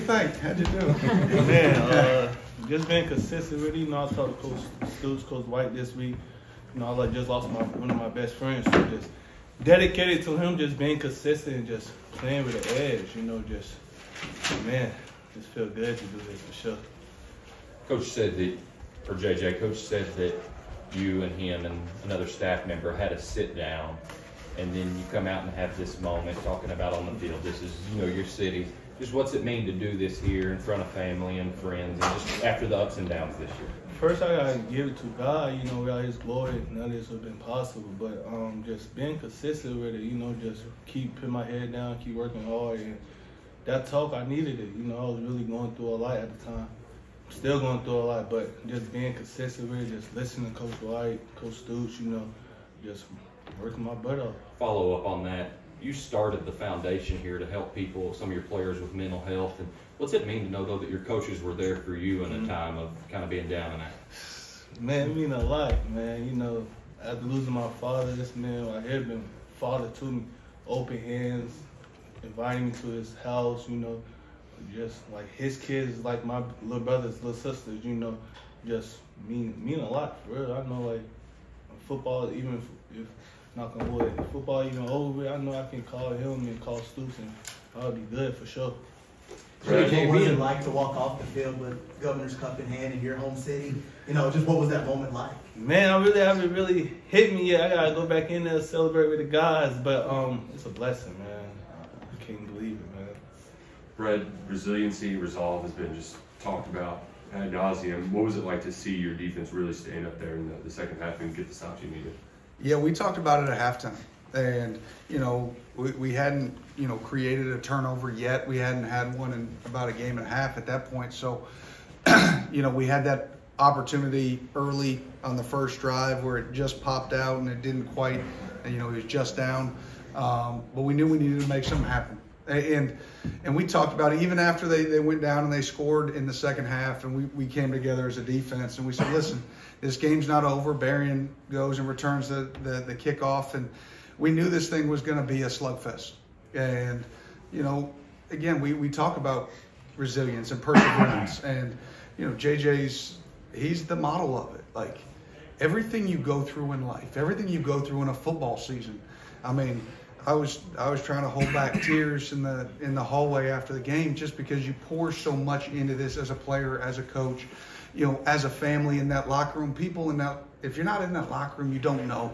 think? How'd you do? Man, just being consistent really. You know, I talked to Coach Stoops, Coach White this week. You know, I just lost one of my best friends. So just dedicated to him, just being consistent and just playing with the edge. You know, just feel good to do this for sure. Coach said that, or JJ, Coach said that you and him and another staff member had a sit down, and then you come out and have this moment talking about on the field. This is, you know, your city. Just what's it mean to do this here in front of family and friends, and just after the ups and downs this year? First, I gotta give it to God. You know, without His glory, none of this would have been possible. But just being consistent with it. You know, just keep putting my head down, keep working hard, and that talk, I needed it. You know, I was really going through a lot at the time. Still going through a lot, but just being consistent with it, just listening to Coach White, Coach Stoops, you know, just working my butt off. Follow up on that. You started the foundation here to help people, some of your players with mental health. And what's it mean to know, though, that your coaches were there for you in a time of kind of being down and out? Man, it mean a lot, man. You know, after losing my father, this man right here been father to me, open hands, inviting me to his house, you know, just like his kids is like my little brothers, little sisters, you know, just mean a lot, for real. I know, like, football, even if knock on wood, if football even over with, I know I can call him and call Stoops, and I'll be good for sure. So what was it like to walk off the field with Governor's Cup in hand in your home city? You know, just what was that moment like? Man, I really haven't really hit me yet. I gotta go back in there and celebrate with the guys, but it's a blessing, man. I can't believe it, man. Brett, resiliency, resolve has been just talked about ad nauseum. What was it like to see your defense really stand up there in the second half and get the stops you needed? Yeah, we talked about it at halftime. And, you know, we hadn't, you know, created a turnover yet. We hadn't had one in about a game and a half at that point. So, you know, we had that opportunity early on the first drive where it just popped out and it didn't quite, you know, it was just down. But we knew we needed to make something happen. And we talked about it even after they went down and they scored in the second half, and we came together as a defense and we said, listen, this game's not over. Berrien goes and returns the kickoff, and we knew this thing was going to be a slugfest. And, you know, again, we talk about resilience and perseverance, and, you know, he's the model of it. Like, everything you go through in life, everything you go through in a football season, I mean, I was trying to hold back tears in the hallway after the game, just because you pour so much into this as a player, as a coach, you know, as a family in that locker room. People in that, if you're not in that locker room, you don't know.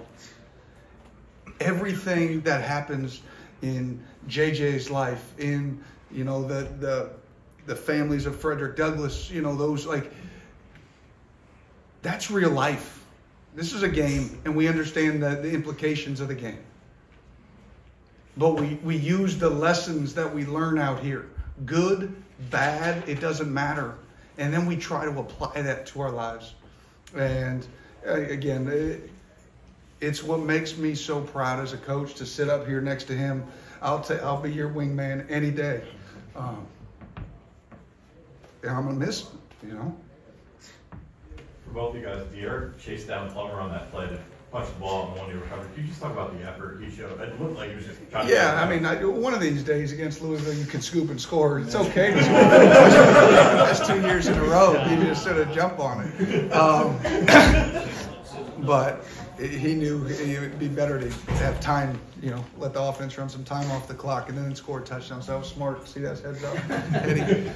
Everything that happens in JJ's life, in, you know, the families of Frederick Douglass, you know, those, like, that's real life. This is a game, and we understand the implications of the game. But we use the lessons that we learn out here. Good, bad, it doesn't matter. And then we try to apply that to our lives. And again, it's what makes me so proud as a coach to sit up here next to him. I'll be your wingman any day. And I'm going to miss him, you know. For both of you guys, De'Aaron chased down Plummer on that play to punch the ball and one he recovered. Could you just talk about the effort he showed? It looked like he was just trying to. Yeah, I mean, one of these days against Louisville, you can scoop and score. It's okay to scoop. That's 2 years in a row. You just sort of jump on it. But he knew it would be better to have time, you know, let the offense run some time off the clock and then score a touchdown. So that was smart. See, that's heads up, Eddie.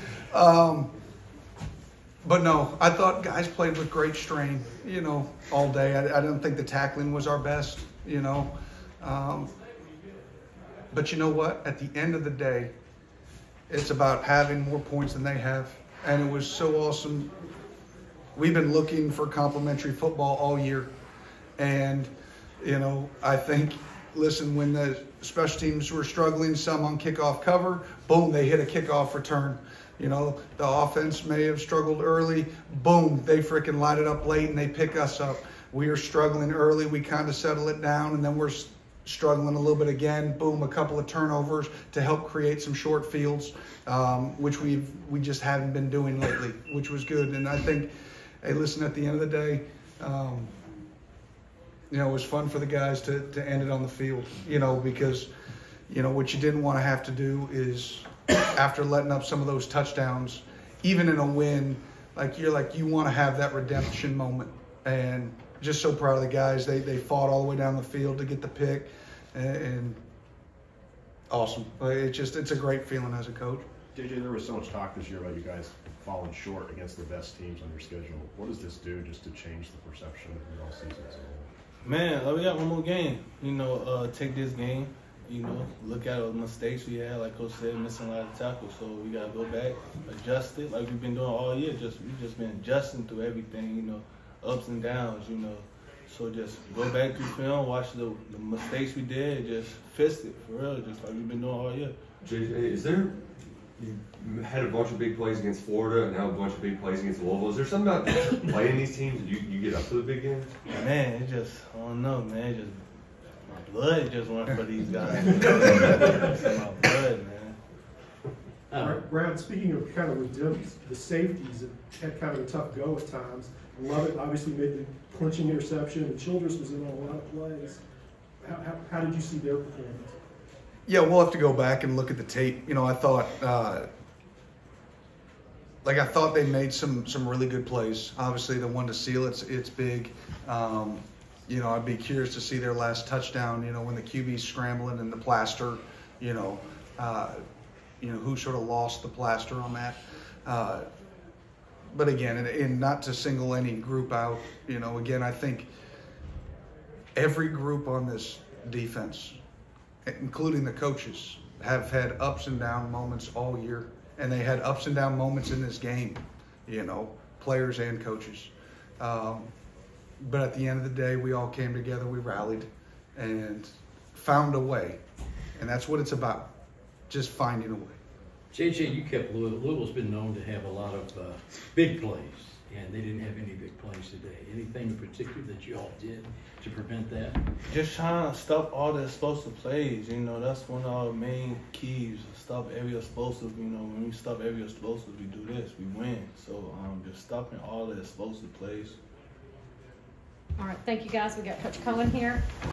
But no, I thought guys played with great strain, you know, all day. I don't think the tackling was our best, you know. But you know what? At the end of the day, it's about having more points than they have. And it was so awesome. We've been looking for complimentary football all year. And, you know, I think, listen, when the special teams were struggling, some on kickoff cover, boom, they hit a kickoff return. You know, the offense may have struggled early. Boom, they freaking light it up late and they pick us up. We are struggling early. We kind of settle it down, and then we're struggling a little bit again. Boom, a couple of turnovers to help create some short fields, which we just haven't been doing lately, which was good. And I think, hey, listen, at the end of the day, you know, it was fun for the guys to end it on the field, you know, because, you know, what you didn't want to have to do is after letting up some of those touchdowns, even in a win, you want to have that redemption moment. And just so proud of the guys. They fought all the way down the field to get the pick, and awesome. It's a great feeling as a coach. JJ, there was so much talk this year about you guys falling short against the best teams on your schedule. What does this do just to change the perception of your all season as a whole? Man, we got one more game. Take this game. Look at the mistakes we had, like Coach said, missing a lot of tackles. So we gotta go back, adjust it, like we've been doing all year. We've just been adjusting through everything. Ups and downs. So just go back to film, watch the mistakes we did, just fix it for real, just like we've been doing all year. JJ, you had a bunch of big plays against Florida and now a bunch of big plays against Louisville. Is there something about playing these teams that you get up to the big games? Man, I don't know, man. My blood just went for these guys. It's in my blood, man. Brad, speaking of kind of redemption, the safeties have had kind of a tough go at times. Lovett obviously made the clinching interception, and Childress was in on a lot of plays. How did you see their performance? Yeah, we'll have to go back and look at the tape. I thought, I thought they made some really good plays. Obviously, the one to seal it's big. I'd be curious to see their last touchdown. When the QB's scrambling and the plaster. Who sort of lost the plaster on that. But again, and not to single any group out. Again, I think every group on this defense, including the coaches, have had ups and down moments all year, and they had ups and down moments in this game, players and coaches. But at the end of the day, we all came together, we rallied, and found a way. And that's what it's about, just finding a way. JJ, you kept Louisville. Louisville's been known to have a lot of big plays, and they didn't have any big plays today. Anything in particular that you all did to prevent that? Just trying to stop all the explosive plays. That's one of our main keys. Stop every explosive. When we stop every explosive, we do this, we win. So just stopping all the explosive plays. All right, thank you guys. We got Coach Cohen here.